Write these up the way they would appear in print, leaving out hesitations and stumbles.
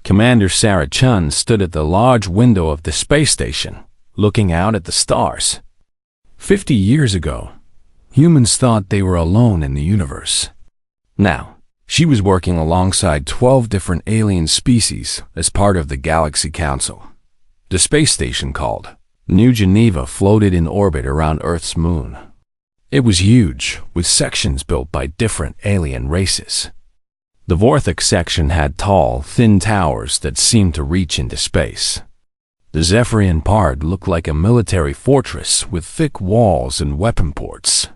Commander Sarah Chun stood at the large window of the space station, looking out at the stars. 50 years ago, humans thought they were alone in the universe. Now, she was working alongside 12 different alien species as part of the Galaxy Council. The space station, called New Geneva, floated in orbit around Earth's moon. It was huge, with sections built by different alien races. The Vorthok section had tall, thin towers that seemed to reach into space. The Zephyrian part looked like a military fortress with thick walls and weapon ports.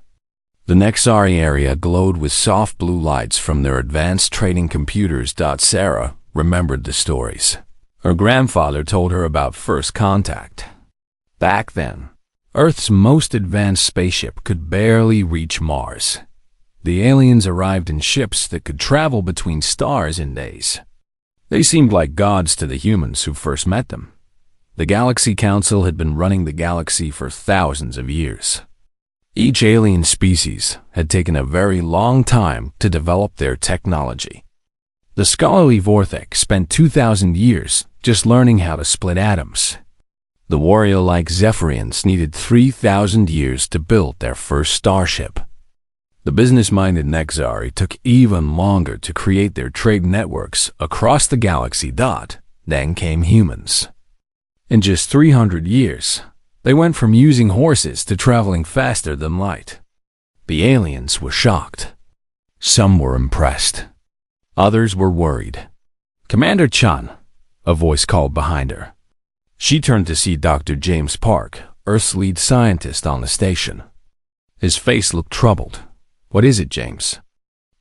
The Nexari area glowed with soft blue lights from their advanced trading computers. Sarah remembered the stories her grandfather told her about First Contact. Back then, Earth's most advanced spaceship could barely reach Mars. The aliens arrived in ships that could travel between stars in days. They seemed like gods to the humans who first met them. The Galaxy Council had been running the galaxy for thousands of years. Each alien species had taken a very long time to develop their technology. The scholarly Vorthok spent 2,000 years just learning how to split atoms. The warrior-like Zephyrians needed 3,000 years to build their first starship. The business-minded Nexari took even longer to create their trade networks across the galaxy. Then came humans. In just 300 years, they went from using horses to traveling faster than light. The aliens were shocked. Some were impressed. Others were worried. "Commander Chun," a voice called behind her. She turned to see Dr. James Park, Earth's lead scientist on the station. His face looked troubled. "What is it, James?"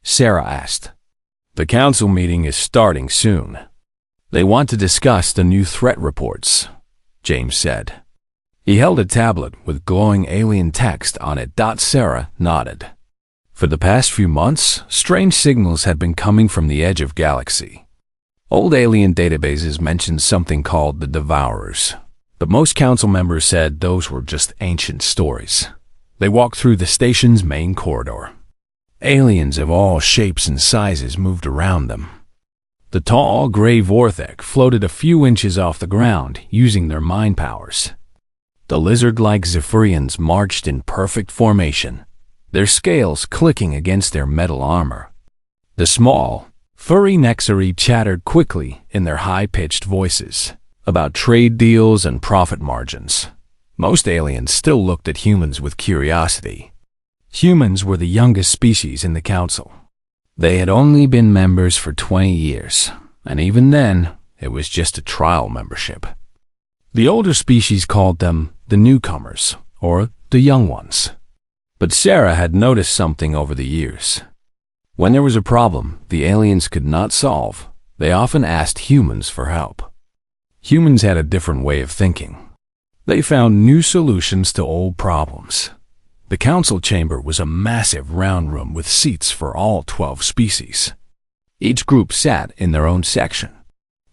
Sarah asked. "The council meeting is starting soon. They want to discuss the new threat reports," James said. He held a tablet with glowing alien text on it. Sarah nodded. For the past few months, strange signals had been coming from the edge of galaxy. Old alien databases mentioned something called the devourers, but most council members said those were just ancient stories. They walked through the station's main corridor. Aliens of all shapes and sizes moved around them. The tall, gray Vorthok floated a few inches off the ground using their mind powers. The lizard-like Zephyrians marched in perfect formation, their scales clicking against their metal armor. The small, furry Nexari chattered quickly in their high-pitched voices about trade deals and profit margins. Most aliens still looked at humans with curiosity. Humans were the youngest species in the council. They had only been members for 20 years, and even then, it was just a trial membership. The older species called them the newcomers, or the young ones. But Sarah had noticed something over the years. When there was a problem the aliens could not solve, they often asked humans for help. Humans had a different way of thinking. They found new solutions to old problems. The council chamber was a massive round room with seats for all 12 species. Each group sat in their own section.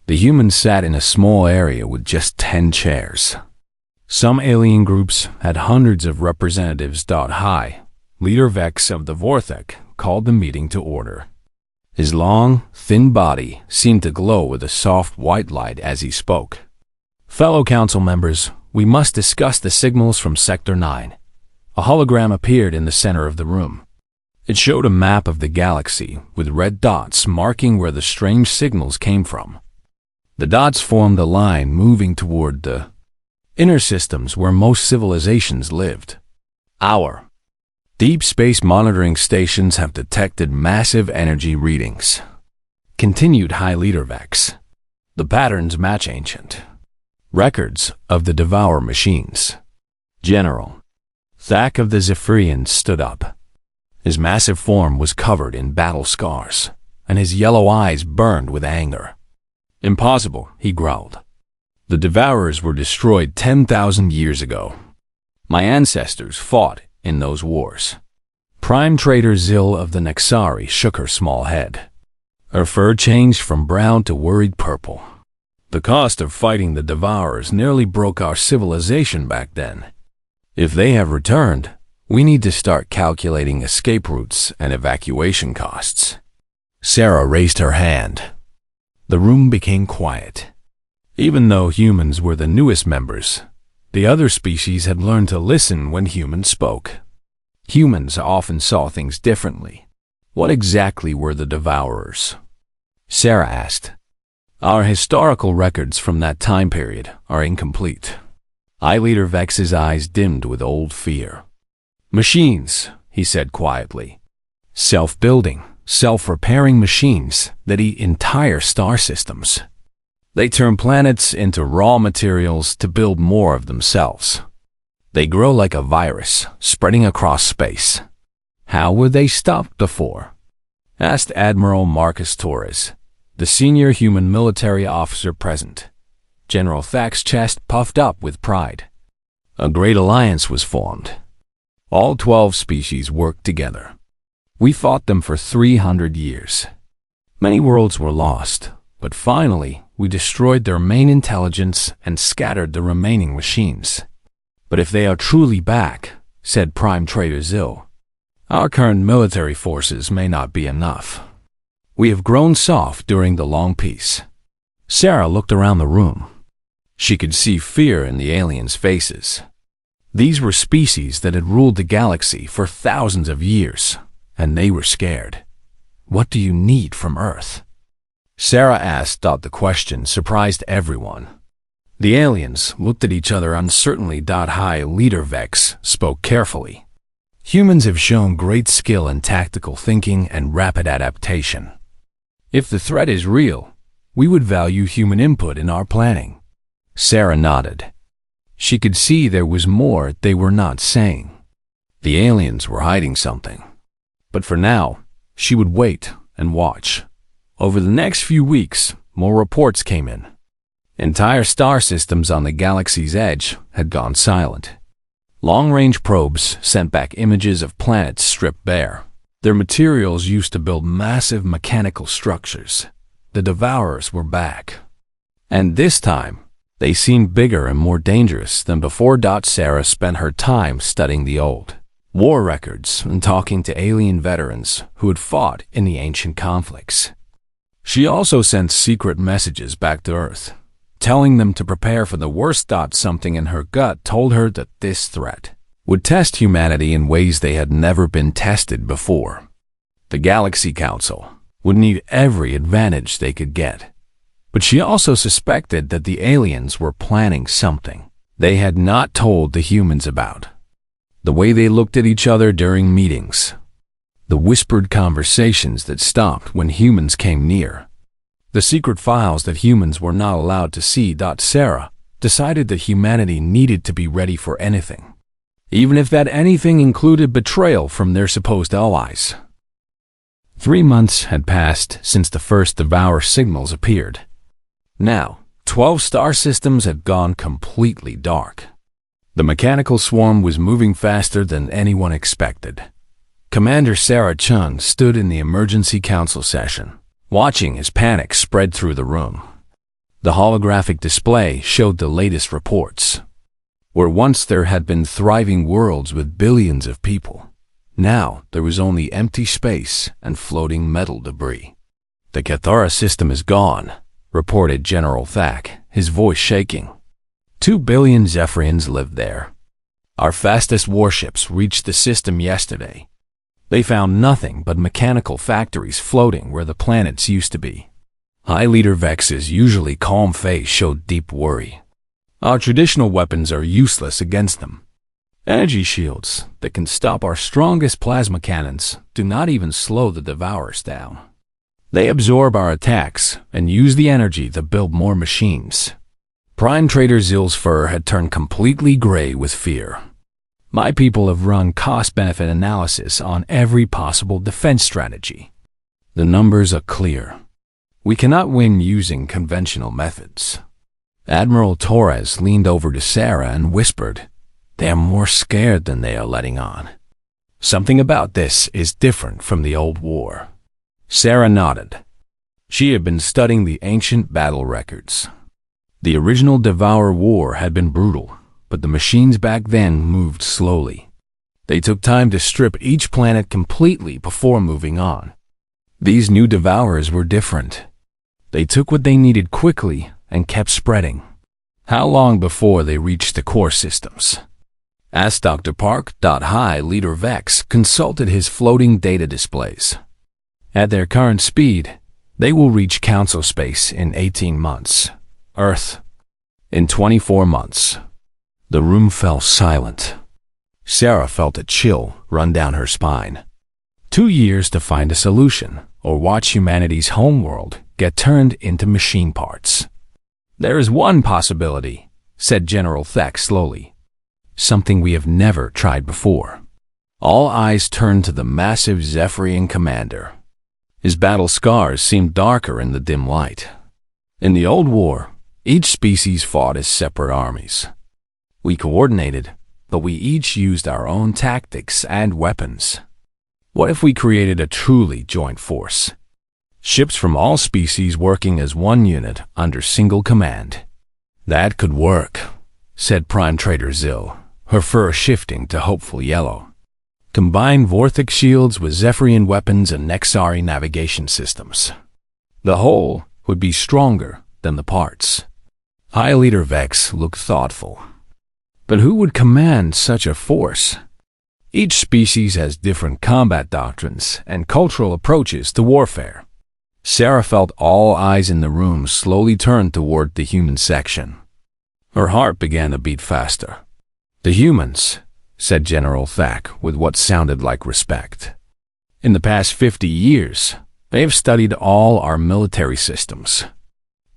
The humans sat in a small area with just 10 chairs. Some alien groups had hundreds of representatives. High, Leader Vex of the Vorthok called the meeting to order. His long, thin body seemed to glow with a soft white light as he spoke. "Fellow council members, we must discuss the signals from Sector 9. A hologram appeared in the center of the room. It showed a map of the galaxy with red dots marking where the strange signals came from. The dots formed a line moving toward the inner systems where most civilizations lived. Our deep space monitoring stations have detected massive energy readings," continued High Leader Vex. "The patterns match ancient records of the Devourer machines." General Thak of the Zephyrians stood up. His massive form was covered in battle scars, and his yellow eyes burned with anger. "Impossible," he growled. "The Devourers were destroyed 10,000 years ago. My ancestors fought in those wars." Prime Trader Zil of the Nexari shook her small head. Her fur changed from brown to worried purple. "The cost of fighting the Devourers nearly broke our civilization back then. If they have returned, we need to start calculating escape routes and evacuation costs." Sarah raised her hand. The room became quiet. Even though humans were the newest members, the other species had learned to listen when humans spoke. Humans often saw things differently. What exactly were the devourers? Sarah asked. Our historical records from that time period are incomplete. Leader Vex's eyes dimmed with old fear. Machines, he said quietly. Self-building, self-repairing machines that eat entire star systems. They turn planets into raw materials to build more of themselves. They grow like a virus, spreading across space. How were they stopped before? Asked Admiral Marcus Torres, the senior human military officer present. General Thak's chest puffed up with pride. A great alliance was formed. All 12 species worked together. We fought them for 300 years. Many worlds were lost, but finally we destroyed their main intelligence and scattered the remaining machines. But if they are truly back, said Prime Trader Zil, our current military forces may not be enough. We have grown soft during the long peace. Sarah looked around the room. She could see fear in the aliens' faces. These were species that had ruled the galaxy for thousands of years, and they were scared. What do you need from Earth? Sarah asked. The question surprised everyone. The aliens looked at each other uncertainly. Leader Vex spoke carefully. Humans have shown great skill in tactical thinking and rapid adaptation. If the threat is real, we would value human input in our planning. Sarah nodded. She could see there was more they were not saying. The aliens were hiding something. But for now, she would wait and watch. Over the next few weeks, more reports came in. Entire star systems on the galaxy's edge had gone silent. Long-range probes sent back images of planets stripped bare. Their materials used to build massive mechanical structures. The devourers were back. And this time, they seemed bigger and more dangerous than before. Sarah spent her time studying the old war records and talking to alien veterans who had fought in the ancient conflicts. She also sent secret messages back to Earth, telling them to prepare for the worst. Something in her gut told her that this threat would test humanity in ways they had never been tested before. The Galaxy Council would need every advantage they could get. But she also suspected that the aliens were planning something they had not told the humans about. The way they looked at each other during meetings. The whispered conversations that stopped when humans came near. The secret files that humans were not allowed to see. Sarah decided that humanity needed to be ready for anything, even if that anything included betrayal from their supposed allies. 3 months had passed since the first Devourer signals appeared. Now, 12 star systems had gone completely dark. The mechanical swarm was moving faster than anyone expected. Commander Sarah Chun stood in the emergency council session, watching as panic spread through the room. The holographic display showed the latest reports. Where once there had been thriving worlds with billions of people, now there was only empty space and floating metal debris. The Cathara system is gone, reported General Thak, his voice shaking. 2 billion Zephyrians live there. Our fastest warships reached the system yesterday. They found nothing but mechanical factories floating where the planets used to be. High Leader Vex's usually calm face showed deep worry. Our traditional weapons are useless against them. Energy shields that can stop our strongest plasma cannons do not even slow the Devourers down. They absorb our attacks and use the energy to build more machines. Prime Trader Zil's fur had turned completely gray with fear. My people have run cost-benefit analysis on every possible defense strategy. The numbers are clear. We cannot win using conventional methods. Admiral Torres leaned over to Sarah and whispered, "They are more scared than they are letting on. Something about this is different from the old war." Sarah nodded. She had been studying the ancient battle records. The original Devourer War had been brutal, but the machines back then moved slowly. They took time to strip each planet completely before moving on. These new Devourers were different. They took what they needed quickly and kept spreading. How long before they reached the core systems? Asked Dr. Park. High Leader Vex consulted his floating data displays. At their current speed, they will reach Council space in 18 months. Earth in 24 months. The room fell silent. Sarah felt a chill run down her spine. 2 years to find a solution, or watch humanity's homeworld get turned into machine parts. There is one possibility, said General Thack slowly. Something we have never tried before. All eyes turned to the massive Zephyrian commander. His battle scars seemed darker in the dim light. In the old war, each species fought as separate armies. We coordinated, but we each used our own tactics and weapons. What if we created a truly joint force? Ships from all species working as one unit under single command. That could work, said Prime Trader Zill, her fur shifting to hopeful yellow. Combine Vorthic shields with Zephyrian weapons and Nexari navigation systems. The whole would be stronger than the parts. High Leader Vex looked thoughtful. But who would command such a force? Each species has different combat doctrines and cultural approaches to warfare. Sarah felt all eyes in the room slowly turn toward the human section. Her heart began to beat faster. The humans, said General Thack with what sounded like respect. In the past 50 years, they have studied all our military systems.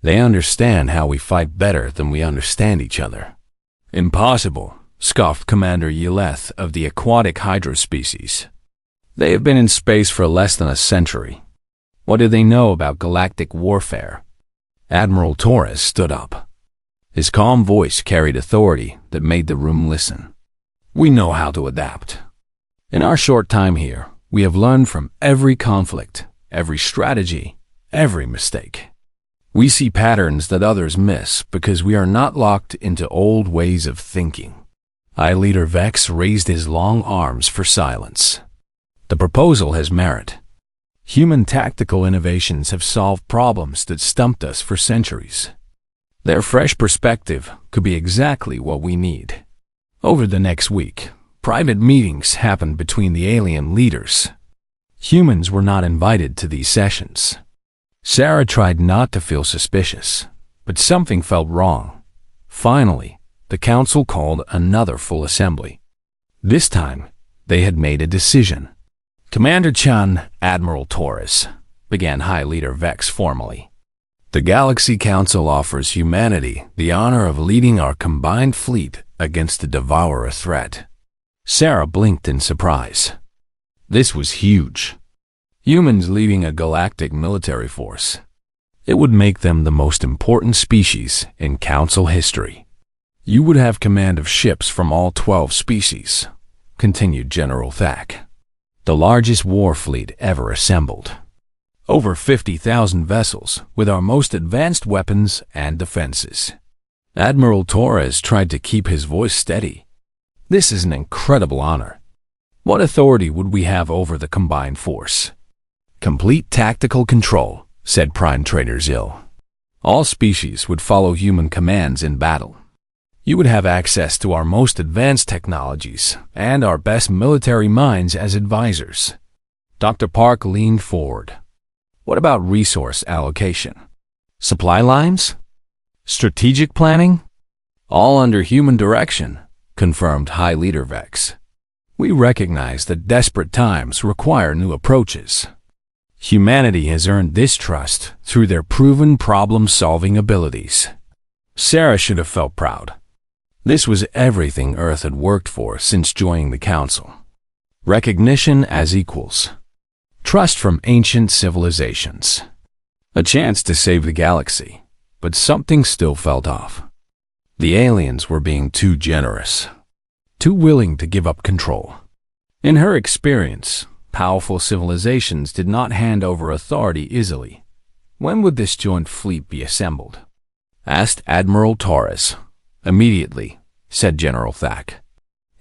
They understand how we fight better than we understand each other. Impossible, scoffed Commander Yeleth of the aquatic hydra species. They have been in space for less than a century. What do they know about galactic warfare? Admiral Torres stood up. His calm voice carried authority that made the room listen. We know how to adapt. In our short time here, we have learned from every conflict, every strategy, every mistake. We see patterns that others miss because we are not locked into old ways of thinking. High Leader Vex raised his long arms for silence. The proposal has merit. Human tactical innovations have solved problems that stumped us for centuries. Their fresh perspective could be exactly what we need. Over the next week, private meetings happened between the alien leaders. Humans were not invited to these sessions. Sarah tried not to feel suspicious, but something felt wrong. Finally, the council called another full assembly. This time, they had made a decision. Commander Chan, Admiral Torres, began High Leader Vex formally. The Galaxy Council offers humanity the honor of leading our combined fleet against the devourer threat. Sarah blinked in surprise. This was huge. Humans leading a galactic military force. It would make them the most important species in Council history. You would have command of ships from all 12 species, continued General Thack. The largest war fleet ever assembled. Over 50,000 vessels with our most advanced weapons and defenses. Admiral Torres tried to keep his voice steady. This is an incredible honor. What authority would we have over the combined force? Complete tactical control, said Prime Trader Zill. All species would follow human commands in battle. You would have access to our most advanced technologies and our best military minds as advisors. Dr. Park leaned forward. What about resource allocation? Supply lines? Strategic planning? All under human direction, confirmed High Leader Vex. We recognize that desperate times require new approaches. Humanity has earned this trust through their proven problem-solving abilities. Sarah should have felt proud. This was everything Earth had worked for since joining the Council. Recognition as equals. Trust from ancient civilizations. A chance to save the galaxy, but something still felt off. The aliens were being too generous, too willing to give up control. In her experience, powerful civilizations did not hand over authority easily. When would this joint fleet be assembled? Asked Admiral Torres. Immediately, said General Thack.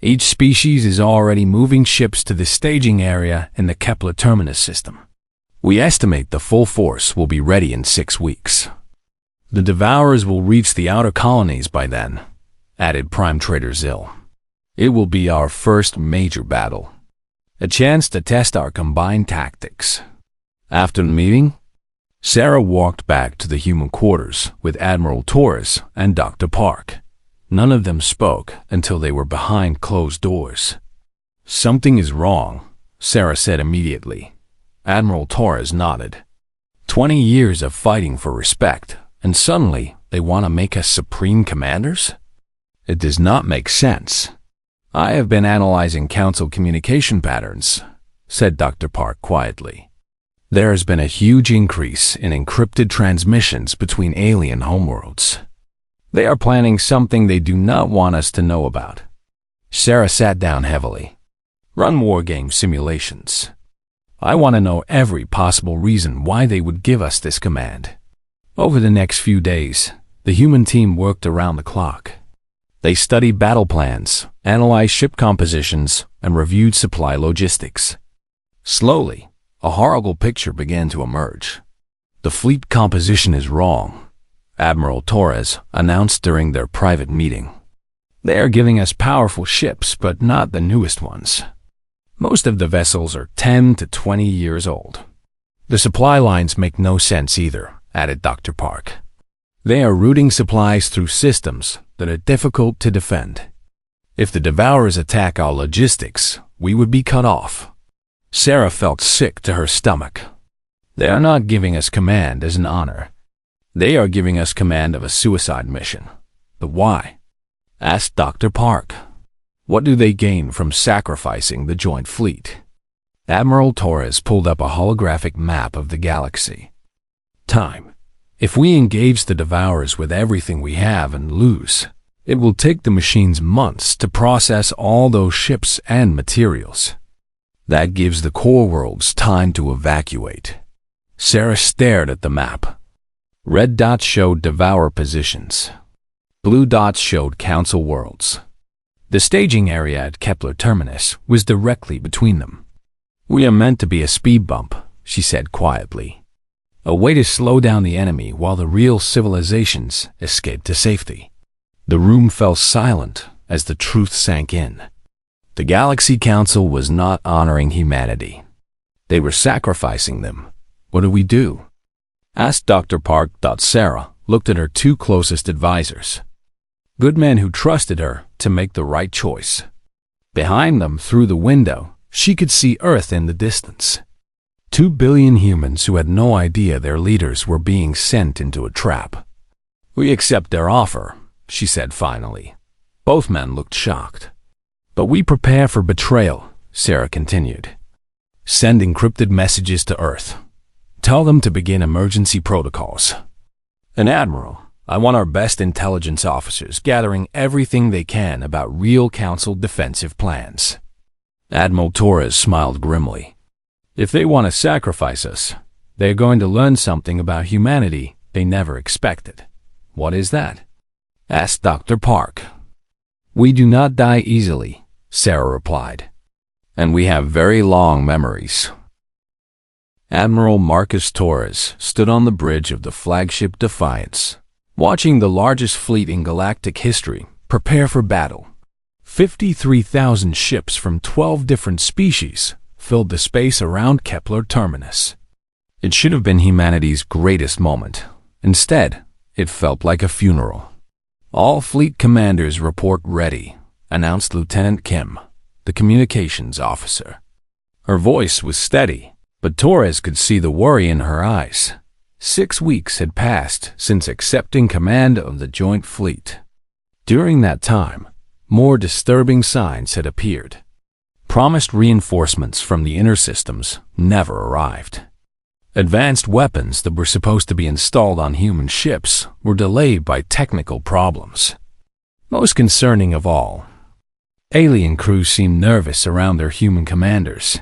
Each species is already moving ships to the staging area in the Kepler Terminus system. We estimate the full force will be ready in 6 weeks. The devourers will reach the outer colonies by then, added Prime Trader Zill. It will be our first major battle. A chance to test our combined tactics. After the meeting, Sarah walked back to the human quarters with Admiral Torres and Dr. Park. None of them spoke until they were behind closed doors. Something is wrong, Sarah said immediately. Admiral Torres nodded. 20 years of fighting for respect, and suddenly they want to make us supreme commanders? It does not make sense. I have been analyzing Council communication patterns, said Dr. Park quietly. There has been a huge increase in encrypted transmissions between alien homeworlds. They are planning something they do not want us to know about. Sarah sat down heavily. Run wargame simulations. I want to know every possible reason why they would give us this command. Over the next few days, the human team worked around the clock. They studied battle plans, analyzed ship compositions, and reviewed supply logistics. Slowly, a horrible picture began to emerge. The fleet composition is wrong, Admiral Torres announced during their private meeting. They are giving us powerful ships, but not the newest ones. Most of the vessels are 10 to 20 years old. The supply lines make no sense either, added Dr. Park. They are routing supplies through systems that are difficult to defend. If the devourers attack our logistics, we would be cut off. Sarah felt sick to her stomach. They are not giving us command as an honor. They are giving us command of a suicide mission. But why? Asked Dr. Park. What do they gain from sacrificing the joint fleet? Admiral Torres pulled up a holographic map of the galaxy. Time. If we engage the devourers with everything we have and lose, it will take the machines months to process all those ships and materials. That gives the core worlds time to evacuate. Sarah stared at the map. Red dots showed devourer positions. Blue dots showed council worlds. The staging area at Kepler Terminus was directly between them. We are meant to be a speed bump, she said quietly. A way to slow down the enemy while the real civilizations escape to safety. The room fell silent as the truth sank in. The Galaxy Council was not honoring humanity. They were sacrificing them. What do we do? Asked Dr. Park. Sarah looked at her 2 closest advisors. Good men who trusted her to make the right choice. Behind them, through the window, she could see Earth in the distance. 2 billion humans who had no idea their leaders were being sent into a trap. We accept their offer, she said finally. Both men looked shocked. But we prepare for betrayal, Sarah continued. Send encrypted messages to Earth. Tell them to begin emergency protocols. And Admiral, I want our best intelligence officers gathering everything they can about real Council defensive plans. Admiral Torres smiled grimly. If they want to sacrifice us, they are going to learn something about humanity they never expected. What is that? Asked Dr. Park. We do not die easily, Sarah replied. And we have very long memories. Admiral Marcus Torres stood on the bridge of the flagship Defiance, watching the largest fleet in galactic history prepare for battle. 53,000 ships from 12 different species filled the space around Kepler Terminus. It should have been humanity's greatest moment. Instead, it felt like a funeral. All fleet commanders report ready, announced Lieutenant Kim, the communications officer. Her voice was steady, but Torres could see the worry in her eyes. 6 weeks had passed since accepting command of the joint fleet. During that time, more disturbing signs had appeared. Promised reinforcements from the inner systems never arrived. Advanced weapons that were supposed to be installed on human ships were delayed by technical problems. Most concerning of all, alien crews seemed nervous around their human commanders.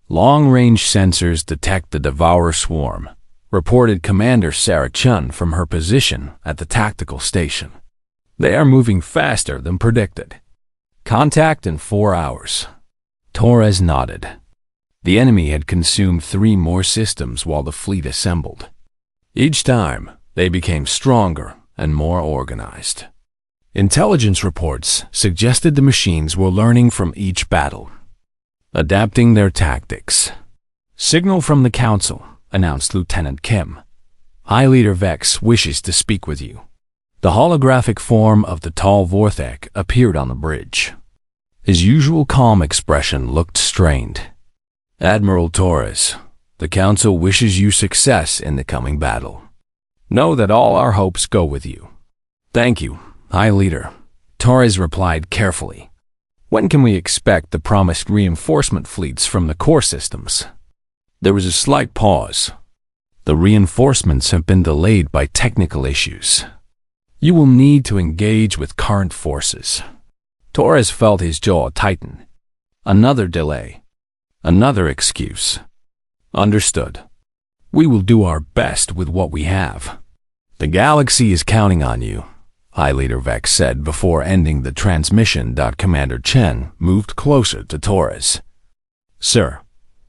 Long-range sensors detect the devourer swarm, reported Commander Sarah Chun from her position at the tactical station. They are moving faster than predicted. Contact in 4 hours. Torres nodded. The enemy had consumed 3 more systems while the fleet assembled. Each time, they became stronger and more organized. Intelligence reports suggested the machines were learning from each battle, adapting their tactics. "Signal from the Council," announced Lieutenant Kim. "High Leader Vex wishes to speak with you." The holographic form of the tall Vorthek appeared on the bridge. His usual calm expression looked strained. "Admiral Torres, the Council wishes you success in the coming battle. Know that all our hopes go with you." "Thank you, High Leader," Torres replied carefully. "When can we expect the promised reinforcement fleets from the core systems?" There was a slight pause. "The reinforcements have been delayed by technical issues. You will need to engage with current forces." Torres felt his jaw tighten. Another delay. Another excuse. "Understood. We will do our best with what we have." "The galaxy is counting on you," High Leader Vex said before ending the transmission. Commander Chen moved closer to Torres. "Sir,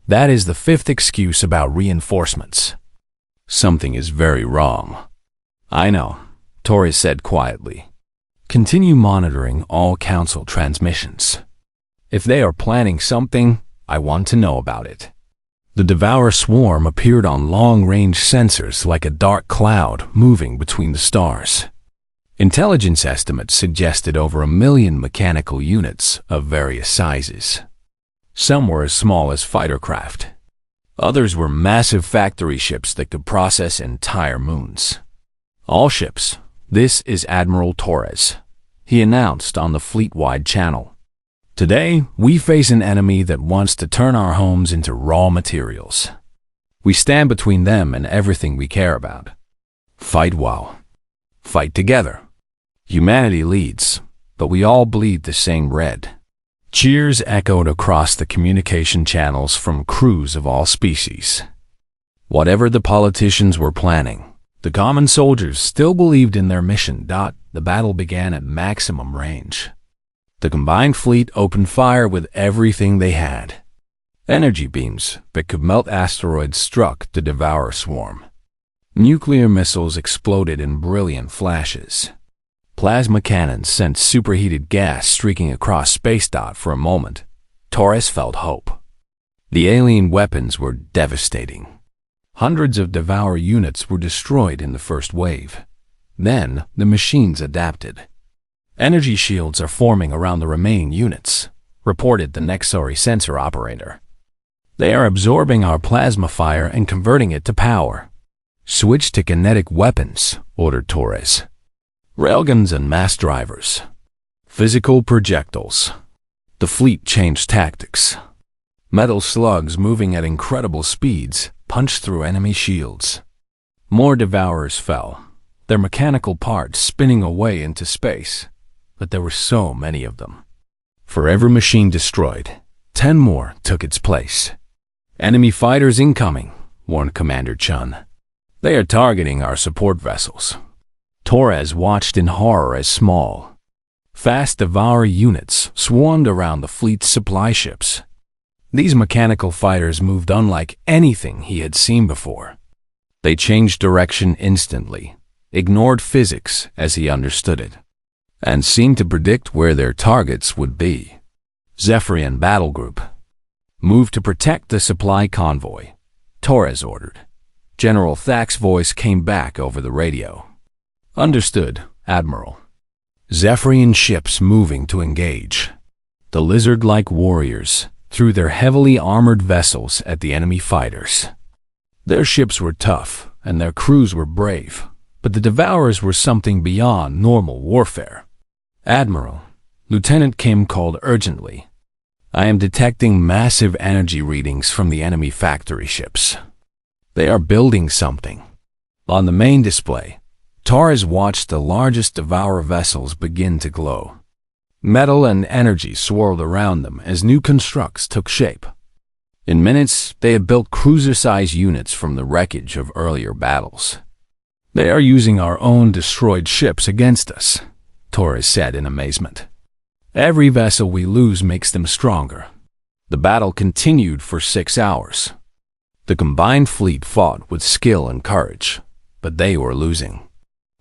that is the 5th excuse about reinforcements. Something is very wrong." "I know," Torres said quietly. "Continue monitoring all Council transmissions. If they are planning something, I want to know about it." The Devourer swarm appeared on long-range sensors like a dark cloud moving between the stars. Intelligence estimates suggested over 1 million mechanical units of various sizes. Some were as small as fighter craft. Others were massive factory ships that could process entire moons. "All ships, this is Admiral Torres," he announced on the fleet-wide channel. "Today, we face an enemy that wants to turn our homes into raw materials. We stand between them and everything we care about. Fight well. Fight together. Humanity leads, but we all bleed the same red." Cheers echoed across the communication channels from crews of all species. Whatever the politicians were planning, the common soldiers still believed in their mission. The battle began at maximum range. The combined fleet opened fire with everything they had. Energy beams that could melt asteroids struck the Devourer swarm. Nuclear missiles exploded in brilliant flashes. Plasma cannons sent superheated gas streaking across space. For a moment, Torres felt hope. The alien weapons were devastating. Hundreds of Devourer units were destroyed in the first wave. Then, the machines adapted. "Energy shields are forming around the remaining units," reported the Nexori sensor operator. "They are absorbing our plasma fire and converting it to power." "Switch to kinetic weapons," ordered Torres. "Railguns and mass drivers. Physical projectiles." The fleet changed tactics. Metal slugs moving at incredible speeds punched through enemy shields. More Devourers fell, their mechanical parts spinning away into space. But there were so many of them. For every machine destroyed, 10 more took its place. "Enemy fighters incoming," warned Commander Chun. "They are targeting our support vessels." Torres watched in horror as small, fast Devourer units swarmed around the fleet's supply ships. These mechanical fighters moved unlike anything he had seen before. They changed direction instantly, ignored physics as he understood it, and seemed to predict where their targets would be. "Zephyrian Battle Group, move to protect the supply convoy," Torres ordered. General Thak's voice came back over the radio. "Understood, Admiral." Zephyrian ships moving to engage. The lizard-like warriors threw their heavily armored vessels at the enemy fighters. Their ships were tough, and their crews were brave, but the Devourers were something beyond normal warfare. "Admiral," Lieutenant Kim called urgently, "I am detecting massive energy readings from the enemy factory ships. They are building something." On the main display, Torres watched the largest Devourer vessels begin to glow. Metal and energy swirled around them as new constructs took shape. In minutes, they had built cruiser-sized units from the wreckage of earlier battles. "They are using our own destroyed ships against us," Torres said in amazement. "Every vessel we lose makes them stronger." The battle continued for 6 hours. The combined fleet fought with skill and courage, but they were losing.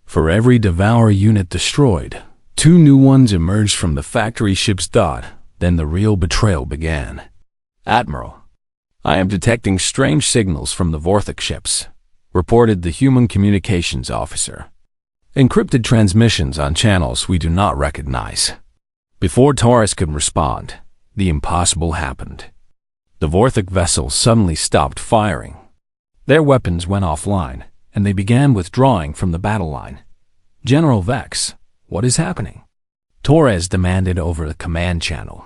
For every devourer unit destroyed, 2 new ones emerged from the factory ship's dot. Then the real betrayal began. "Admiral, I am detecting strange signals from the Vorthok ships," reported the human communications officer. "Encrypted transmissions on channels we do not recognize." Before Torres could respond, the impossible happened. The Vorthok vessels suddenly stopped firing. Their weapons went offline, and they began withdrawing from the battle line. "General Vex, what is happening?" Torres demanded over the command channel.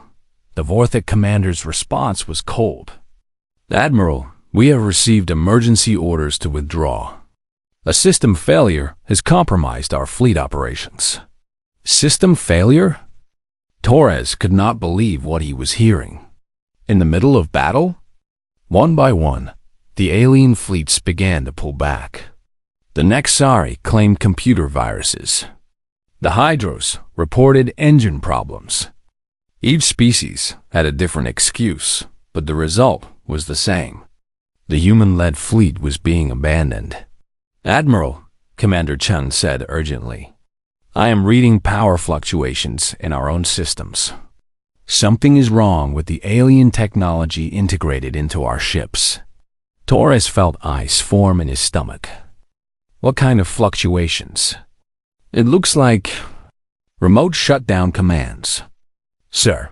The Vorthok commander's response was cold. "Admiral, we have received emergency orders to withdraw. A system failure has compromised our fleet operations." System failure? Torres could not believe what he was hearing. In the middle of battle? One by one, the alien fleets began to pull back. The Nexari claimed computer viruses. The Hydros reported engine problems. Each species had a different excuse, but the result was the same. The human-led fleet was being abandoned. "Admiral," Commander Chun said urgently, "I am reading power fluctuations in our own systems. Something is wrong with the alien technology integrated into our ships." Torres felt ice form in his stomach. "What kind of fluctuations?" "It looks like remote shutdown commands." "Sir,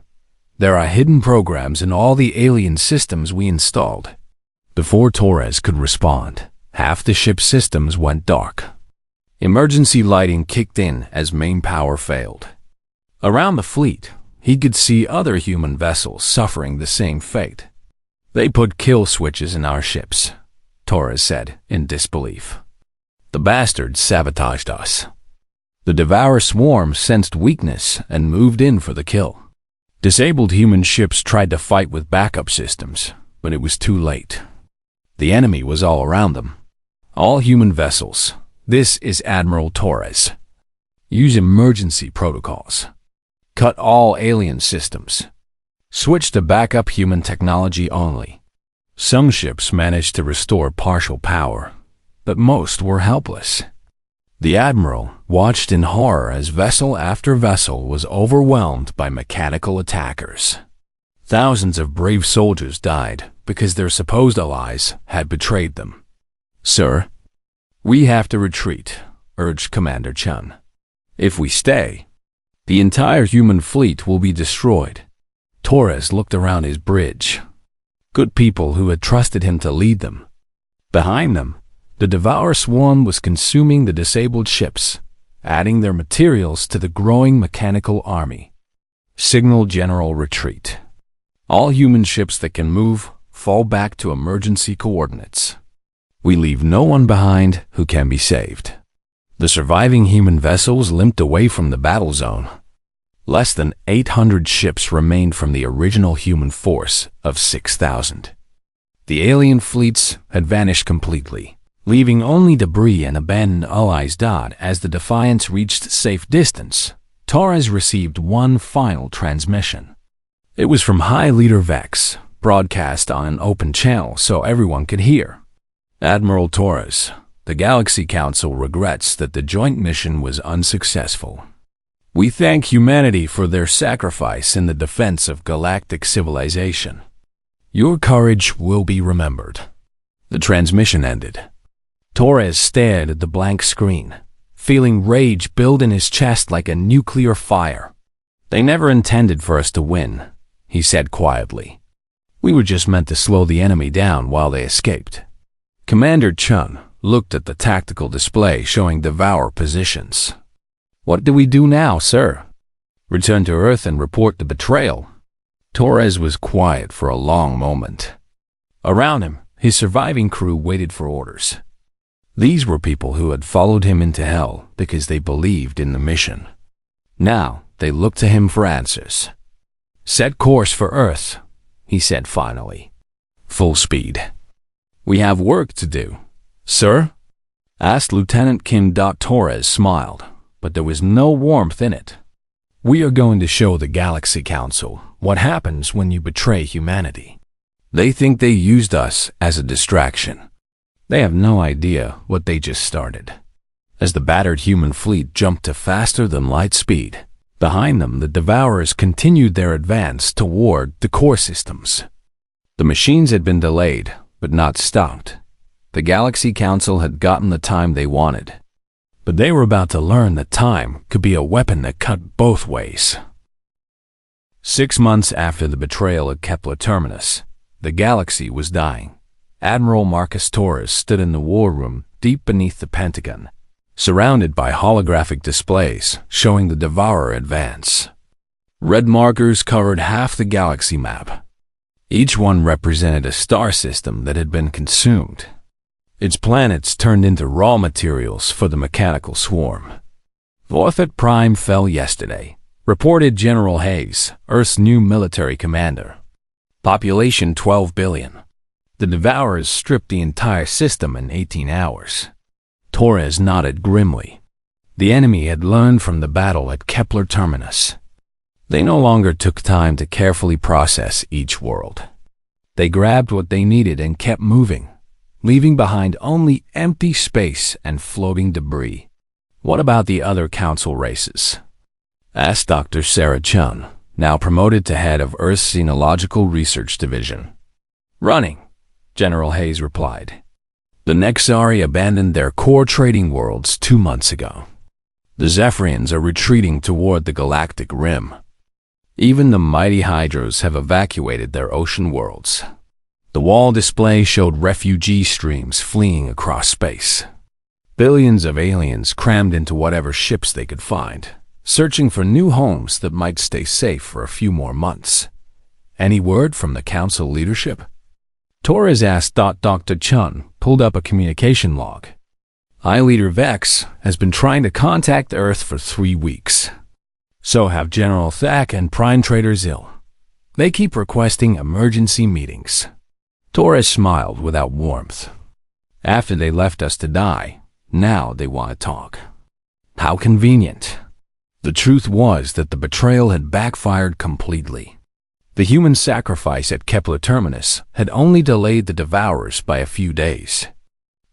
there are hidden programs in all the alien systems we installed." Before Torres could respond, half the ship's systems went dark. Emergency lighting kicked in as main power failed. Around the fleet, he could see other human vessels suffering the same fate. "They put kill switches in our ships," Torres said in disbelief. "The bastards sabotaged us." The devourer swarm sensed weakness and moved in for the kill. Disabled human ships tried to fight with backup systems, but it was too late. The enemy was all around them. "All human vessels, this is Admiral Torres. Use emergency protocols. Cut all alien systems. Switch to backup human technology only." Some ships managed to restore partial power, but most were helpless. The Admiral watched in horror as vessel after vessel was overwhelmed by mechanical attackers. Thousands of brave soldiers died because their supposed allies had betrayed them. "Sir, we have to retreat," urged Commander Chun. "If we stay, the entire human fleet will be destroyed." Torres looked around his bridge. Good people who had trusted him to lead them. Behind them, the devourer swarm was consuming the disabled ships, adding their materials to the growing mechanical army. Signal general retreat. All human ships that can move fall back to emergency coordinates. We leave no one behind who can be saved. The surviving human vessels limped away from the battle zone. Less than 800 ships remained from the original human force of 6,000. The alien fleets had vanished completely, leaving only debris and abandoned allies. As the Defiance reached safe distance, Torres received one final transmission. It was from High Leader Vex, broadcast on an open channel so everyone could hear. "Admiral Torres, the Galaxy Council regrets that the joint mission was unsuccessful. We thank humanity for their sacrifice in the defense of galactic civilization. Your courage will be remembered." The transmission ended. Torres stared at the blank screen, feeling rage build in his chest like a nuclear fire. "They never intended for us to win," he said quietly. "We were just meant to slow the enemy down while they escaped." Commander Chun looked at the tactical display showing devourer positions. "What do we do now, sir? Return to Earth and report the betrayal?" Torres was quiet for a long moment. Around him, his surviving crew waited for orders. These were people who had followed him into hell because they believed in the mission. Now they looked to him for answers. "Set course for Earth," he said finally. "Full speed." "We have work to do." "Sir?" asked Lieutenant Kim. Torres smiled, but there was no warmth in it. We are going to show the Galaxy Council what happens when you betray humanity. They think they used us as a distraction. They have no idea what they just started. As the battered human fleet jumped to faster-than-light speed, behind them the devourers continued their advance toward the core systems. The machines had been delayed, but not stopped. The Galaxy Council had gotten the time they wanted. But they were about to learn that time could be a weapon that cut both ways. 6 months after the betrayal at Kepler Terminus, the galaxy was dying. Admiral Marcus Torres stood in the war room deep beneath the Pentagon, surrounded by holographic displays showing the devourer advance. Red markers covered half the galaxy map. Each one represented a star system that had been consumed. Its planets turned into raw materials for the mechanical swarm. Vorthet Prime fell yesterday, reported General Hayes, Earth's new military commander. Population 12 billion. The devourers stripped the entire system in 18 hours. Torres nodded grimly. The enemy had learned from the battle at Kepler Terminus. They no longer took time to carefully process each world. They grabbed what they needed and kept moving, leaving behind only empty space and floating debris. What about the other council races? Asked Dr. Sarah Chun, now promoted to head of Earth's Xenological Research Division. Running, General Hayes replied. The Nexari abandoned their core trading worlds 2 months ago. The Zephyrians are retreating toward the Galactic Rim. Even the mighty Hydros have evacuated their ocean worlds. The wall display showed refugee streams fleeing across space. Billions of aliens crammed into whatever ships they could find, searching for new homes that might stay safe for a few more months. Any word from the council leadership? Torres asked. Dr. Chun pulled up a communication log. I-Leader Vex has been trying to contact Earth for 3 weeks. So have General Thack and Prime Trader Zill. They keep requesting emergency meetings. Torres smiled without warmth. After they left us to die, now they want to talk. How convenient. The truth was that the betrayal had backfired completely. The human sacrifice at Kepler Terminus had only delayed the devourers by a few days.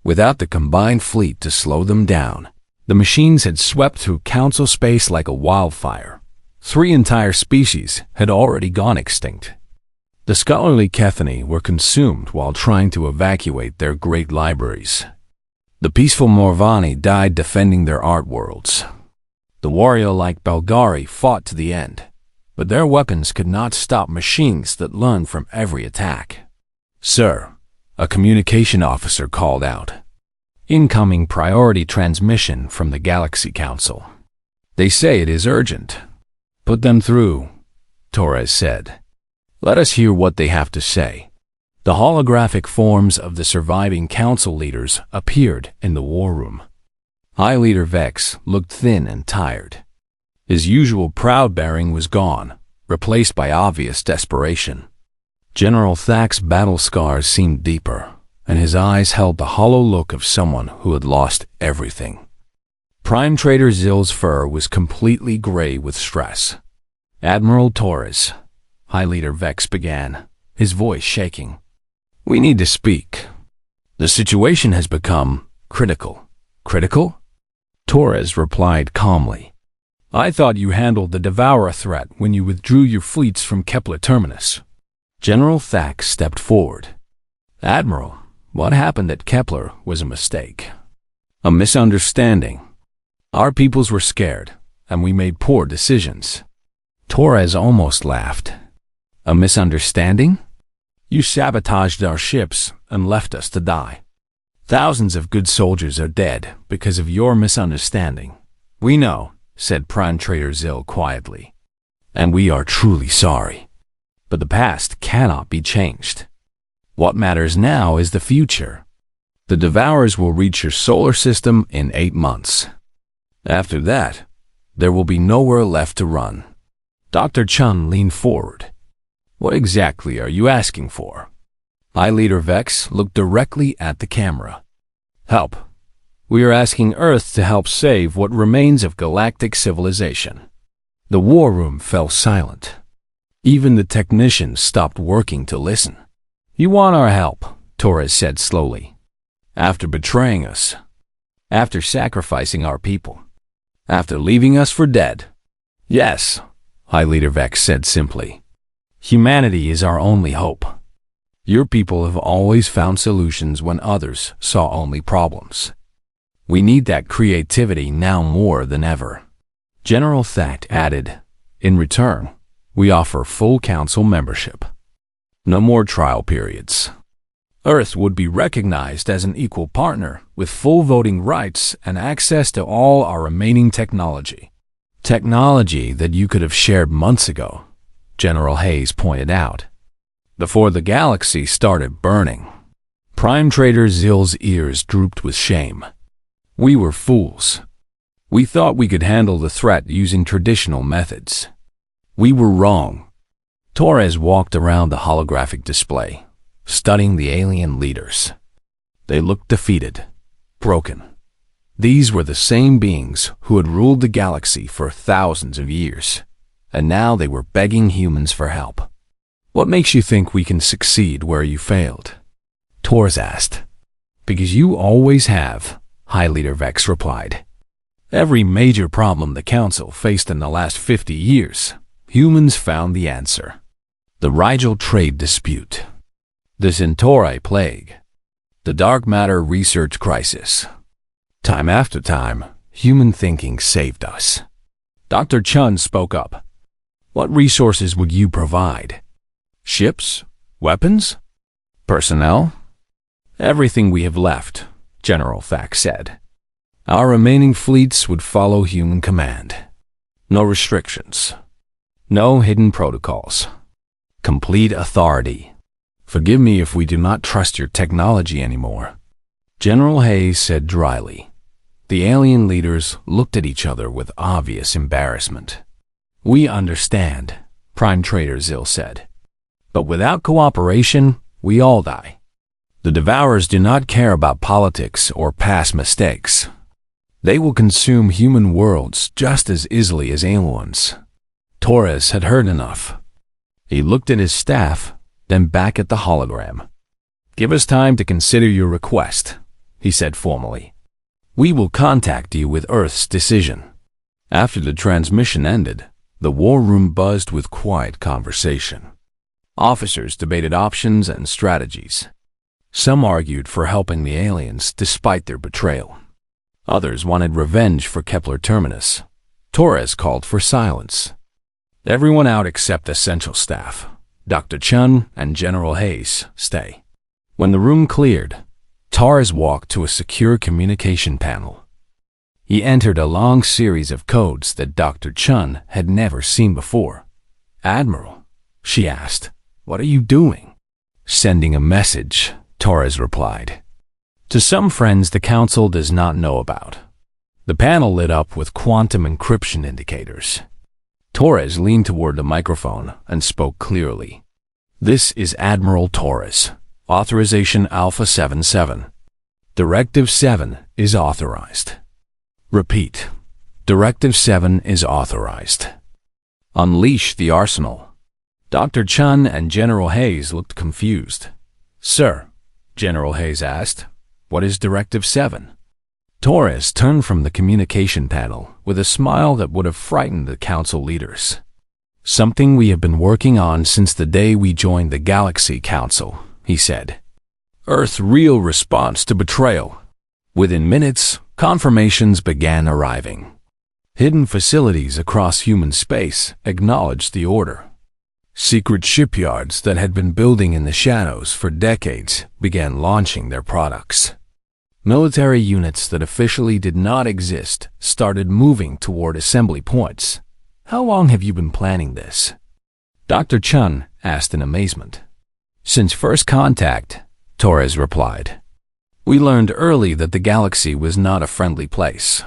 Without the combined fleet to slow them down, the machines had swept through council space like a wildfire. 3 entire species had already gone extinct. The scholarly Kethany were consumed while trying to evacuate their great libraries. The peaceful Morvani died defending their art worlds. The warrior-like Belgari fought to the end, but their weapons could not stop machines that learned from every attack. Sir, a communication officer called out. Incoming priority transmission from the Galaxy Council. They say it is urgent. Put them through, Torres said. Let us hear what they have to say. The holographic forms of the surviving council leaders appeared in the war room. I-Leader Vex looked thin and tired. His usual proud bearing was gone, replaced by obvious desperation. General Thack's battle scars seemed deeper, and his eyes held the hollow look of someone who had lost everything. Prime Trader Zill's fur was completely gray with stress. Admiral Torres, I-Leader Vex began, his voice shaking. We need to speak. The situation has become critical. Critical? Torres replied calmly. I thought you handled the Devourer threat when you withdrew your fleets from Kepler Terminus. General Thack stepped forward. Admiral, what happened at Kepler was a mistake. A misunderstanding. Our peoples were scared, and we made poor decisions. Torres almost laughed. A misunderstanding? You sabotaged our ships and left us to die. Thousands of good soldiers are dead because of your misunderstanding. We know, said Prime Trader Zill quietly. And we are truly sorry. But the past cannot be changed. What matters now is the future. The Devourers will reach your solar system in 8 months. After that, there will be nowhere left to run. Dr. Chun leaned forward. What exactly are you asking for? I-Leader Vex looked directly at the camera. Help. We are asking Earth to help save what remains of galactic civilization. The war room fell silent. Even the technicians stopped working to listen. "You want our help," Torres said slowly. "After betraying us. After sacrificing our people. After leaving us for dead." "Yes," High Leader Vex said simply. "Humanity is our only hope. Your people have always found solutions when others saw only problems. We need that creativity now more than ever." General Thact added, "In return, we offer full council membership. No more trial periods. Earth would be recognized as an equal partner with full voting rights and access to all our remaining technology. Technology that you could have shared months ago," General Hayes pointed out, "before the galaxy started burning." Prime Trader Zill's ears drooped with shame. "We were fools. We thought we could handle the threat using traditional methods. We were wrong." Torres walked around the holographic display, studying the alien leaders. They looked defeated, broken. These were the same beings who had ruled the galaxy for thousands of years, and now they were begging humans for help. "What makes you think we can succeed where you failed?" Torres asked. "Because you always have," High Leader Vex replied. "Every major problem the Council faced in the last 50 years, humans found the answer. The Rigel trade dispute, the Centauri plague, the dark matter research crisis. Time after time, human thinking saved us." Dr. Chun spoke up. "What resources would you provide? Ships? Weapons? Personnel?" "Everything we have left," General Thack said. "Our remaining fleets would follow human command. No restrictions. No hidden protocols. Complete authority. Forgive me if we do not trust your technology anymore," General Hayes said dryly. The alien leaders looked at each other with obvious embarrassment. "We understand," Prime Trader Zill said. "But without cooperation, we all die. The devourers do not care about politics or past mistakes. They will consume human worlds just as easily as alien ones." Torres had heard enough. He looked at his staff, then back at the hologram. "Give us time to consider your request," he said formally. "We will contact you with Earth's decision." After the transmission ended, the war room buzzed with quiet conversation. Officers debated options and strategies. Some argued for helping the aliens despite their betrayal. Others wanted revenge for Kepler Terminus. Torres called for silence. "Everyone out except essential staff. Dr. Chun and General Hayes stay." When the room cleared, Torres walked to a secure communication panel. He entered a long series of codes that Dr. Chun had never seen before. "Admiral," she asked, "what are you doing?" "Sending a message," Torres replied. "To some friends the Council does not know about." The panel lit up with quantum encryption indicators. Torres leaned toward the microphone and spoke clearly. "This is Admiral Torres. Authorization Alpha 77. Directive 7 is authorized. Repeat. Directive 7 is authorized. Unleash the arsenal." Dr. Chun and General Hayes looked confused. "Sir," General Hayes asked, "what is Directive 7? Torres turned from the communication panel with a smile that would have frightened the Council leaders. "Something we have been working on since the day we joined the Galaxy Council," he said. "Earth's real response to betrayal." Within minutes, confirmations began arriving. Hidden facilities across human space acknowledged the order. Secret shipyards that had been building in the shadows for decades began launching their products. Military units that officially did not exist started moving toward assembly points. "How long have you been planning this?" Dr. Chun asked in amazement. "Since first contact," Torres replied. "We learned early that the galaxy was not a friendly place.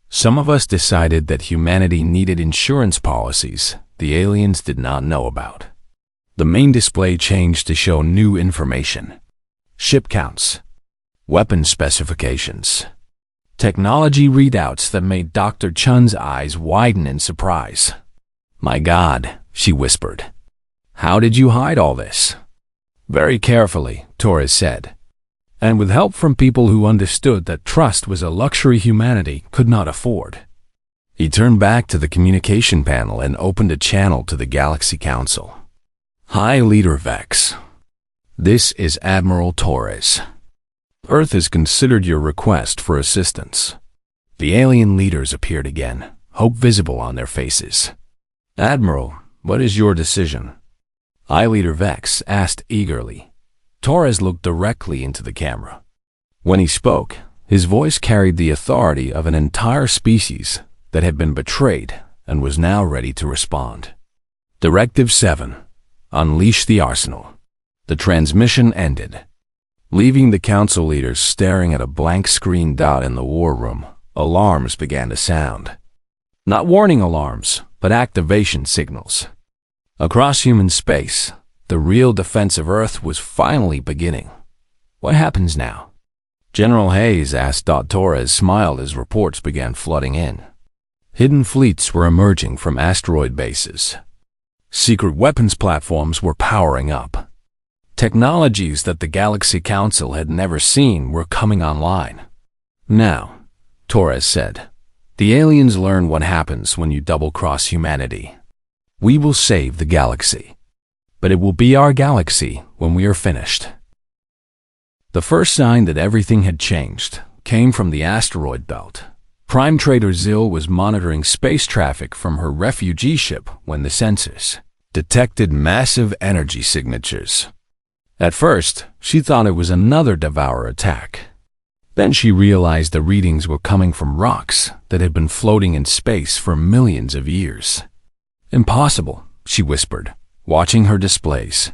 Some of us decided that humanity needed insurance policies the aliens did not know about. The main display changed to show new information. Ship counts, weapon specifications, technology readouts that made Dr. Chun's eyes widen in surprise. "My God," she whispered. "How did you hide all this?" "Very carefully," Torres said, "and with help from people who understood that trust was a luxury humanity could not afford." He turned back to the communication panel and opened a channel to the Galaxy Council. "Hi, Leader Vex. This is Admiral Torres. Earth has considered your request for assistance." The alien leaders appeared again, hope visible on their faces. "Admiral, what is your decision?" I, Leader Vex, asked eagerly. Torres looked directly into the camera. When he spoke, his voice carried the authority of an entire species that had been betrayed and was now ready to respond. Directive 7. Unleash the arsenal. The transmission ended, leaving the council leaders staring at a blank screen dot in the war room. Alarms began to sound. Not warning alarms, but activation signals. Across human space, the real defense of Earth was finally beginning. What happens now? General Hayes asked. Torres smiled as reports began flooding in. Hidden fleets were emerging from asteroid bases. Secret weapons platforms were powering up. Technologies that the Galaxy Council had never seen were coming online. "Now," Torres said, "the aliens learn what happens when you double-cross humanity. We will save the galaxy, but it will be our galaxy when we are finished." The first sign that everything had changed came from the asteroid belt. Prime Trader Zill was monitoring space traffic from her refugee ship when the sensors detected massive energy signatures. At first, she thought it was another devourer attack. Then she realized the readings were coming from rocks that had been floating in space for millions of years. "Impossible," she whispered, watching her displays.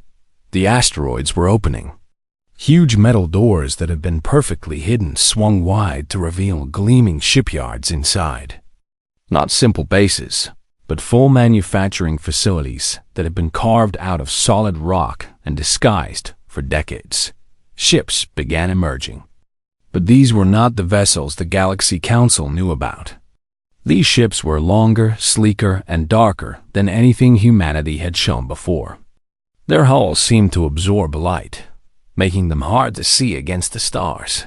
The asteroids were opening. Huge metal doors that had been perfectly hidden swung wide to reveal gleaming shipyards inside. Not simple bases, but full manufacturing facilities that had been carved out of solid rock and disguised for decades. Ships began emerging. But these were not the vessels the Galaxy Council knew about. These ships were longer, sleeker, and darker than anything humanity had shown before. Their hulls seemed to absorb light, making them hard to see against the stars.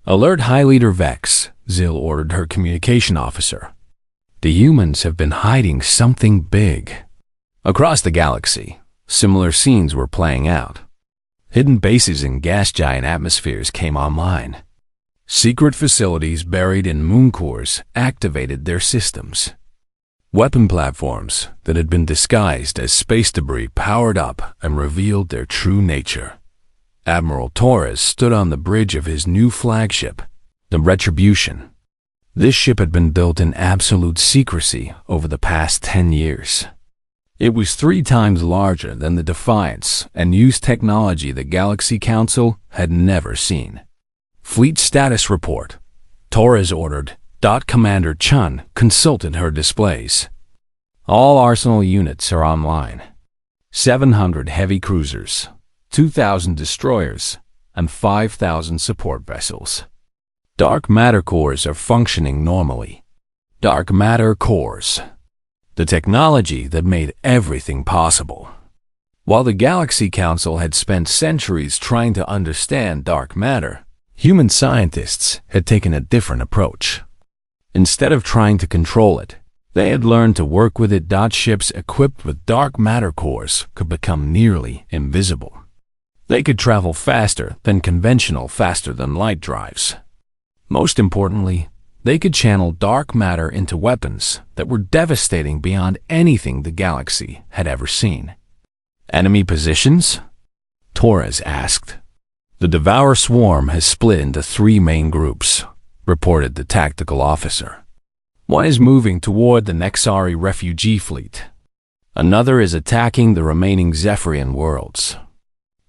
"Alert High Leader Vex," Zill ordered her communication officer. "The humans have been hiding something big." Across the galaxy, similar scenes were playing out. Hidden bases in gas giant atmospheres came online. Secret facilities buried in moon cores activated their systems. Weapon platforms that had been disguised as space debris powered up and revealed their true nature. Admiral Torres stood on the bridge of his new flagship, the Retribution. This ship had been built in absolute secrecy over the past 10 years. It was 3 times larger than the Defiance and used technology the Galaxy Council had never seen. "Fleet status report," Torres ordered. Commander Chun consulted her displays. "All Arsenal units are online. 700 heavy cruisers, 2,000 destroyers, and 5,000 support vessels. Dark matter cores are functioning normally." Dark matter cores. The technology that made everything possible. While the Galaxy Council had spent centuries trying to understand dark matter, human scientists had taken a different approach. Instead of trying to control it, they had learned to work with it. Ships equipped with dark matter cores could become nearly invisible. They could travel faster than light drives. Most importantly, they could channel dark matter into weapons that were devastating beyond anything the galaxy had ever seen. "Enemy positions?" Torres asked. "The Devourer swarm has split into 3 main groups," reported the tactical officer. "One is moving toward the Nexari refugee fleet. Another is attacking the remaining Zephyrian worlds.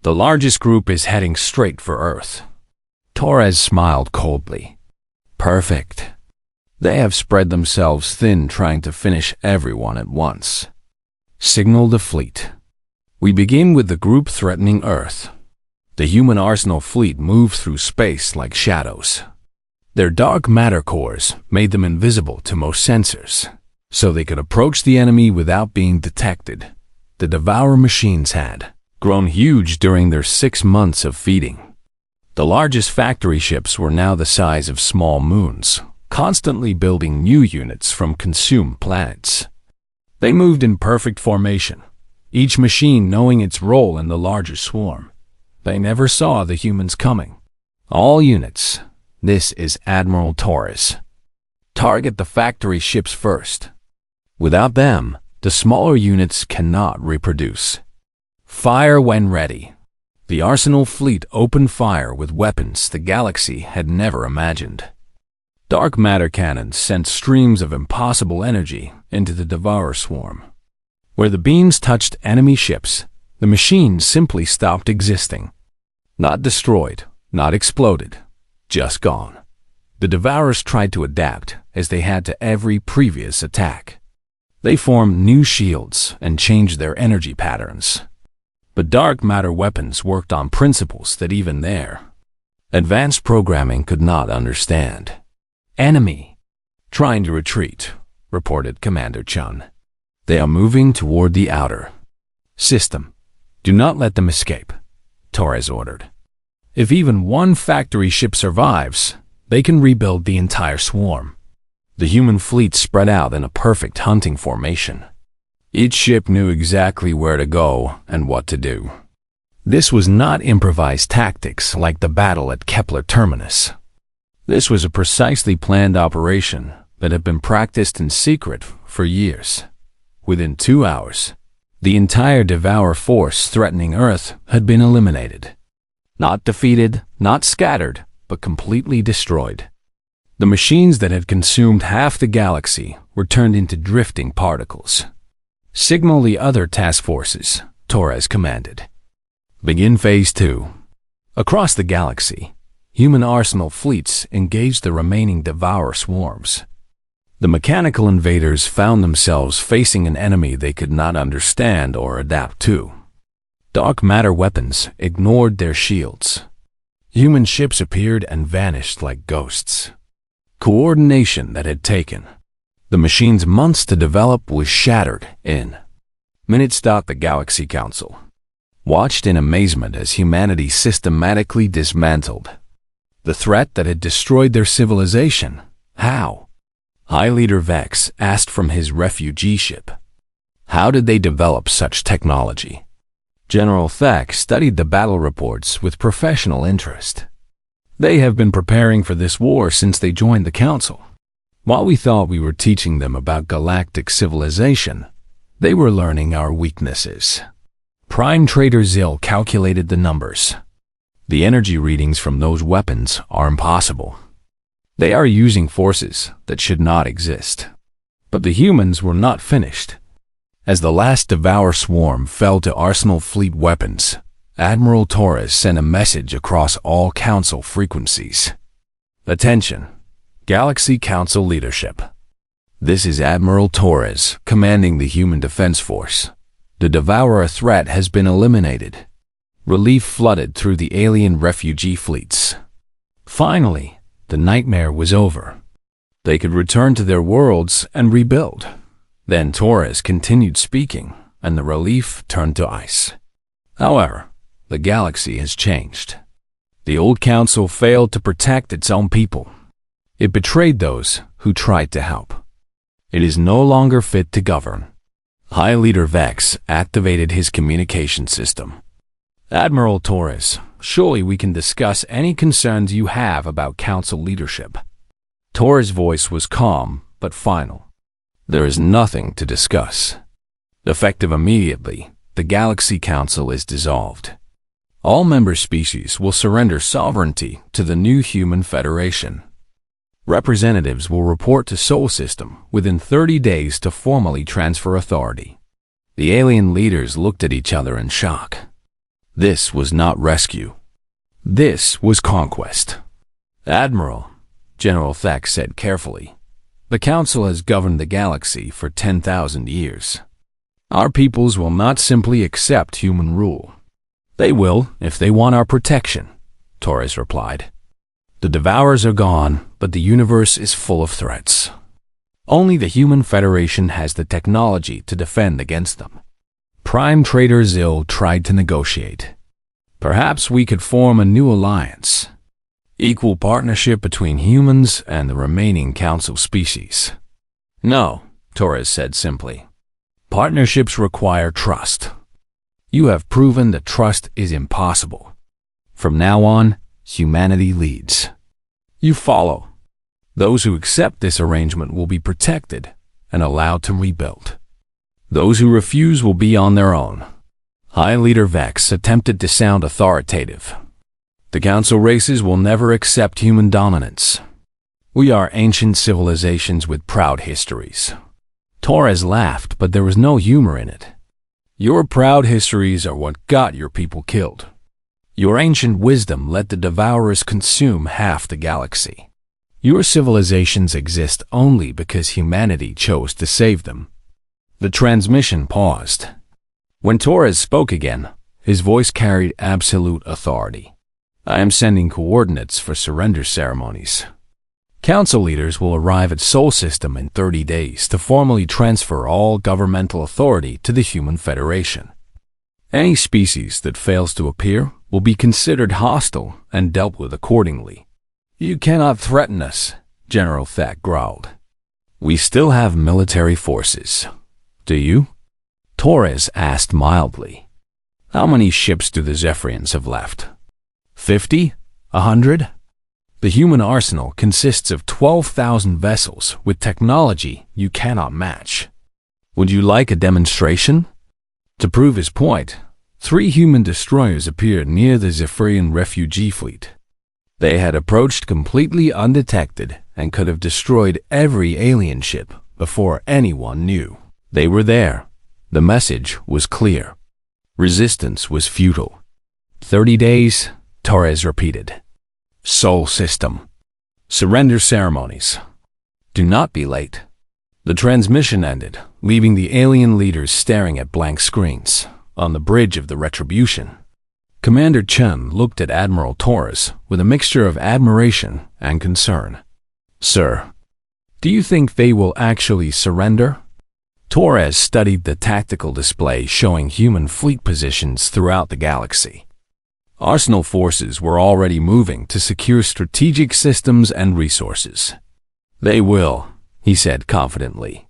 The largest group is heading straight for Earth." Torres smiled coldly. "Perfect. They have spread themselves thin trying to finish everyone at once. Signal the fleet. We begin with the group threatening Earth." The human arsenal fleet moved through space like shadows. Their dark matter cores made them invisible to most sensors. so they could approach the enemy without being detected. The devourer machines had grown huge during their 6 months of feeding. The largest factory ships were now the size of small moons, constantly building new units from consumed planets. They moved in perfect formation, each machine knowing its role in the larger swarm. They never saw the humans coming. All units, this is Admiral Torres. Target the factory ships first. Without them, the smaller units cannot reproduce. Fire when ready. The Arsenal fleet opened fire with weapons the galaxy had never imagined. Dark matter cannons sent streams of impossible energy into the devourer swarm. Where the beams touched enemy ships, the machines simply stopped existing. Not destroyed, not exploded, just gone. The devourers tried to adapt as they had to every previous attack. They formed new shields and changed their energy patterns. But dark matter weapons worked on principles that even their advanced programming could not understand. Enemy trying to retreat, reported Commander Chun. They are moving toward the outer system. Do not let them escape, Torres ordered. If even one factory ship survives, they can rebuild the entire swarm. The human fleet spread out in a perfect hunting formation. Each ship knew exactly where to go and what to do. This was not improvised tactics like the battle at Kepler Terminus. This was a precisely planned operation that had been practiced in secret for years. Within 2 hours, the entire devourer force threatening Earth had been eliminated. Not defeated, not scattered, but completely destroyed. The machines that had consumed half the galaxy were turned into drifting particles. Signal the other task forces, Torres commanded. Begin Phase 2. Across the galaxy, human arsenal fleets engaged the remaining devourer swarms. The mechanical invaders found themselves facing an enemy they could not understand or adapt to. Dark matter weapons ignored their shields. Human ships appeared and vanished like ghosts. Coordination that had taken the machines months to develop was shattered in minutes. The Galaxy Council watched in amazement as humanity systematically dismantled the threat that had destroyed their civilization. How? High Leader Vex asked from his refugee ship. How did they develop such technology? General Thack studied the battle reports with professional interest. They have been preparing for this war since they joined the Council. While we thought we were teaching them about galactic civilization, they were learning our weaknesses. Prime Trader Zill calculated the numbers. The energy readings from those weapons are impossible. They are using forces that should not exist. But the humans were not finished. As the last devourer swarm fell to Arsenal fleet weapons, Admiral Torres sent a message across all Council frequencies. Attention, Galaxy Council leadership. This is Admiral Torres, commanding the Human Defense Force. The devourer threat has been eliminated. Relief flooded through the alien refugee fleets. Finally, the nightmare was over. They could return to their worlds and rebuild. Then Torres continued speaking, and the relief turned to ice. However, the galaxy has changed. The old council failed to protect its own people. It betrayed those who tried to help. It is no longer fit to govern. High Leader Vex activated his communication system. Admiral Torres, surely we can discuss any concerns you have about council leadership. Torres' voice was calm but final. There is nothing to discuss. Effective immediately, the Galaxy Council is dissolved. All member species will surrender sovereignty to the new Human Federation. Representatives will report to Sol System within 30 days to formally transfer authority. The alien leaders looked at each other in shock. This was not rescue. This was conquest. Admiral, General Thack said carefully, the Council has governed the galaxy for 10,000 years. Our peoples will not simply accept human rule. They will if they want our protection, Torres replied. The devourers are gone, but the universe is full of threats. Only the Human Federation has the technology to defend against them. Prime Trader Zil tried to negotiate. Perhaps we could form a new alliance. Equal partnership between humans and the remaining council species. No, Torres said simply. Partnerships require trust. You have proven that trust is impossible. From now on, humanity leads. You follow. Those who accept this arrangement will be protected and allowed to rebuild. Those who refuse will be on their own. High Leader Vex attempted to sound authoritative. The council races will never accept human dominance. We are ancient civilizations with proud histories. Torres laughed, but there was no humor in it. Your proud histories are what got your people killed. Your ancient wisdom let the devourers consume half the galaxy. Your civilizations exist only because humanity chose to save them. The transmission paused. When Torres spoke again, his voice carried absolute authority. I am sending coordinates for surrender ceremonies. Council leaders will arrive at Sol System in 30 days to formally transfer all governmental authority to the Human Federation. Any species that fails to appear will be considered hostile and dealt with accordingly. You cannot threaten us, General Thack growled. We still have military forces. Do you? Torres asked mildly. How many ships do the Zephyrians have left? 50? 100? The human arsenal consists of 12,000 vessels with technology you cannot match. Would you like a demonstration? To prove his point, 3 human destroyers appeared near the Zephyrian refugee fleet. They had approached completely undetected and could have destroyed every alien ship before anyone knew. They were there. The message was clear. Resistance was futile. 30 days, Torres repeated. Sol System. Surrender ceremonies. Do not be late. The transmission ended, leaving the alien leaders staring at blank screens on the bridge of the Retribution. Commander Chen looked at Admiral Torres with a mixture of admiration and concern. Sir, do you think they will actually surrender? Torres studied the tactical display showing human fleet positions throughout the galaxy. Arsenal forces were already moving to secure strategic systems and resources. They will, he said confidently.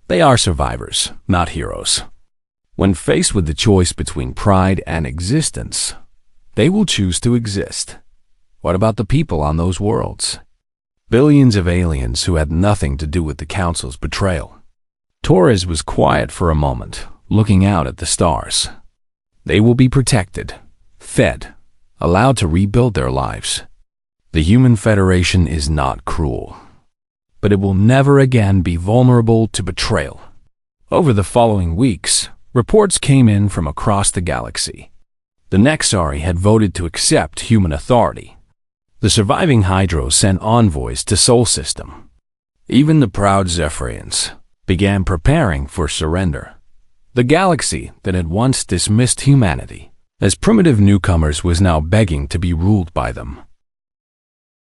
They are survivors, not heroes. When faced with the choice between pride and existence, they will choose to exist. What about the people on those worlds? Billions of aliens who had nothing to do with the Council's betrayal. Torres was quiet for a moment, looking out at the stars. They will be protected, fed, allowed to rebuild their lives. The Human Federation is not cruel, but it will never again be vulnerable to betrayal. Over the following weeks, reports came in from across the galaxy. The Nexari had voted to accept human authority. The surviving Hydros sent envoys to Sol System. Even the proud Zephyrians began preparing for surrender. The galaxy that had once dismissed humanity as primitive newcomers was now begging to be ruled by them.